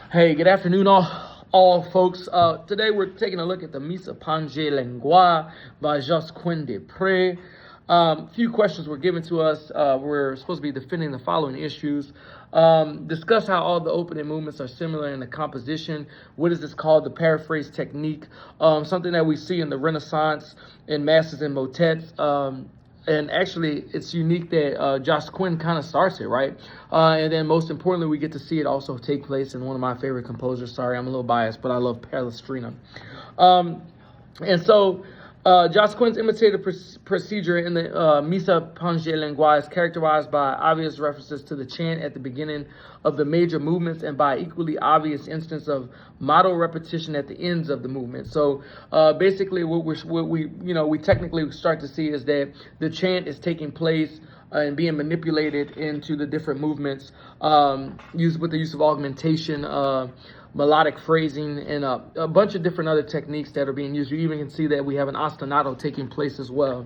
Hey, good afternoon, all folks. Today we're taking a look at the Missa Pange Lingua by Josq. Few questions were given to us. We're supposed to be defending the following issues. Discuss how all the opening movements are similar in the composition. What is this called? The paraphrase technique. Something that we see in the Renaissance in masses and motets. And actually, it's unique that Josq kind of starts it, right? And then most importantly, we get to see it also take place in one of my favorite composers. Sorry, I'm a little biased, but I love Palestrina. And so Josq's imitative procedure in the Missa Pange Lingua is characterized by obvious references to the chant at the beginning of the major movements and by equally obvious instance of motto repetition at the ends of the movement. So basically what we technically start to see is that the chant is taking place and being manipulated into the different movements used with the use of augmentation, melodic phrasing, and a bunch of different other techniques that are being used. You even can see that we have an ostinato taking place as well.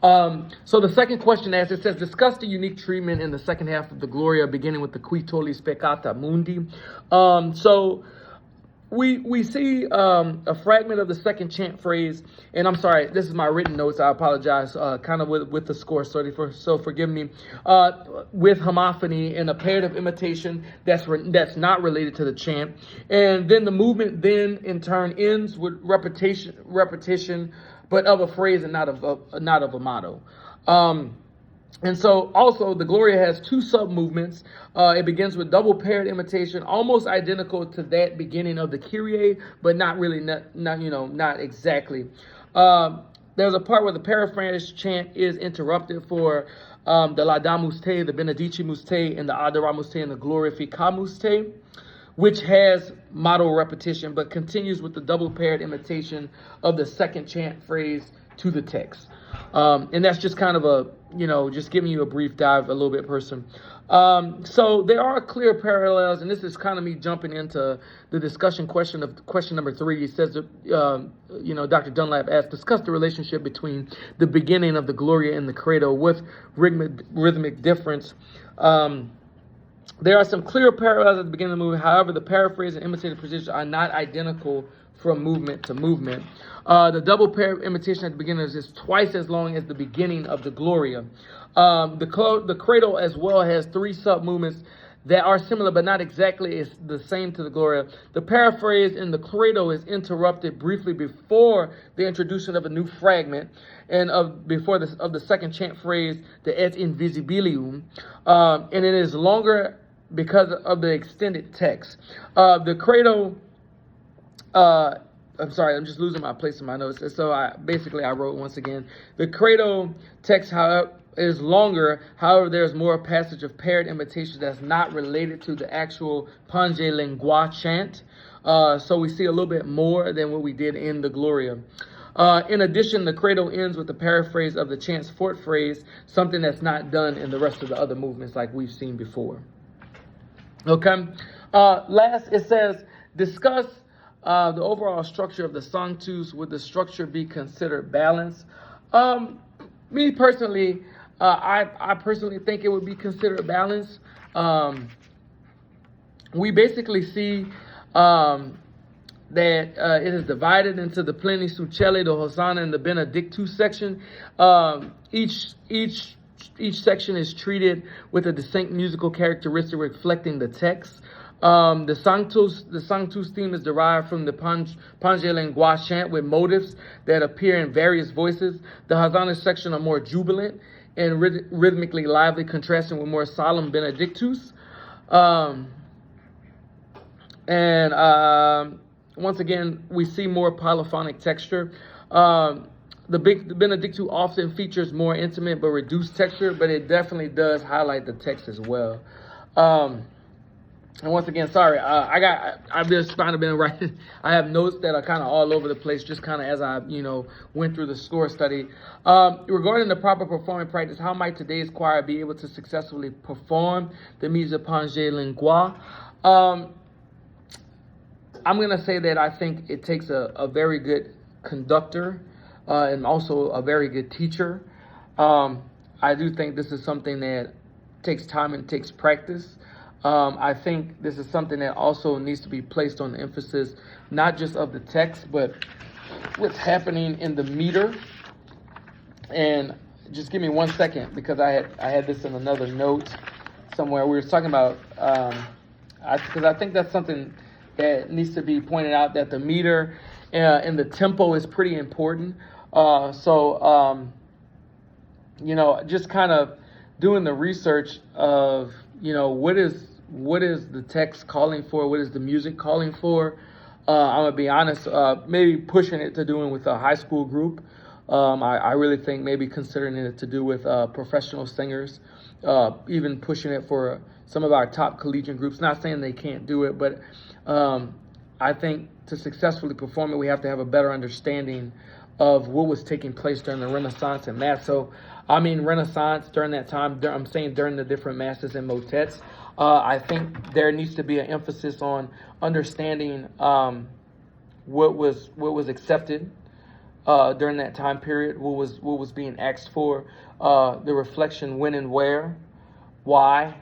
So the second question asks, it says, discuss the unique treatment in the second half of the Gloria, beginning with the Qui tollis peccata mundi. So we see a fragment of the second chant phrase, and I'm sorry, this is my written notes. I apologize, kind of with the score, so forgive me. With homophony and a paired imitation that's not related to the chant, and then the movement then in turn ends with repetition, but of a phrase and not of a motto. And so also the Gloria has two sub movements. It begins with double paired imitation, almost identical to that beginning of the Kyrie, but not really, not exactly. There's a part where the paraphrase chant is interrupted for the Laudamus Te, the Benedicimus Te, and the Adoramus Te, and the Glorificamus Te, which has motto repetition, but continues with the double paired imitation of the second chant phrase to the text. And that's just kind of a, just giving you a brief dive, a little bit person. So there are clear parallels, and this is kind of me jumping into the discussion question number 3. He says, Dr. Dunlap asked, discuss the relationship between the beginning of the Gloria and the Credo with rhythmic difference. There are some clear parallels at the beginning of the movie. However, the paraphrase and imitative position are not identical from movement to movement. The double pair imitation at the beginning is twice as long as the beginning of the Gloria. The Credo as well has 3 sub-movements that are similar but not exactly the same to the Gloria. The paraphrase in the Credo is interrupted briefly before the introduction of a new fragment and of the second chant phrase, the Et Invisibilium, and it is longer because of the extended text. The Credo, I'm sorry, I'm just losing my place in my notes. So I wrote once again, the Credo text, however, is longer. However, there's more passage of paired imitation that's not related to the actual Pange Lingua chant. So we see a little bit more than what we did in the Gloria. In addition, the Credo ends with the paraphrase of the chant's fourth phrase, something that's not done in the rest of the other movements like we've seen before. Okay. Last, it says, discuss the overall structure of the Sanctus. Would the structure be considered balanced? Me personally, I personally think it would be considered balanced. We basically see that it is divided into the Pleni Succelli, the Hosanna, and the Benedictus section. Each section is treated with a distinct musical characteristic reflecting the text. The Sanctus theme is derived from the Pange Lingua chant with motifs that appear in various voices. The Hosanna section are more jubilant and rhythmically lively, contrasting with more solemn Benedictus. Once again, we see more polyphonic texture. The Benedictus often features more intimate but reduced texture, but it definitely does highlight the text as well. And once again, sorry, I've just kind of been writing. I have notes that are kind of all over the place, just kind of as I, went through the score study. Regarding the proper performing practice, how might today's choir be able to successfully perform the Missa Pange Lingua? I'm going to say that I think it takes a very good conductor and also a very good teacher. I do think this is something that takes time and takes practice. I think this is something that also needs to be placed on the emphasis, not just of the text, but what's happening in the meter. And just give me 1 second, because I had this in another note somewhere. We were talking about, because I think that's something that needs to be pointed out, that the meter and the tempo is pretty important. Just kind of doing the research of, what is the text calling for? What is the music calling for? I'm going to be honest, maybe pushing it to doing with a high school group. I really think maybe considering it to do with professional singers, even pushing it for some of our top collegiate groups. Not saying they can't do it, but I think to successfully perform it, we have to have a better understanding of what was taking place during the Renaissance and Mass. So, I mean, Renaissance, during that time, I'm saying during the different masses and motets, I think there needs to be an emphasis on understanding what was accepted during that time period, what was being asked for, the reflection when and where, why.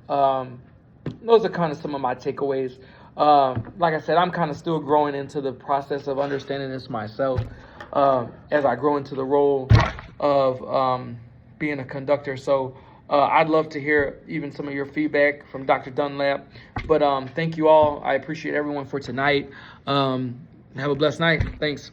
Those are kind of some of my takeaways. Like I said, I'm kind of still growing into the process of understanding this myself as I grow into the role of being a conductor. So I'd love to hear even some of your feedback from Dr. Dunlap. But thank you all. I appreciate everyone for tonight. Have a blessed night. Thanks.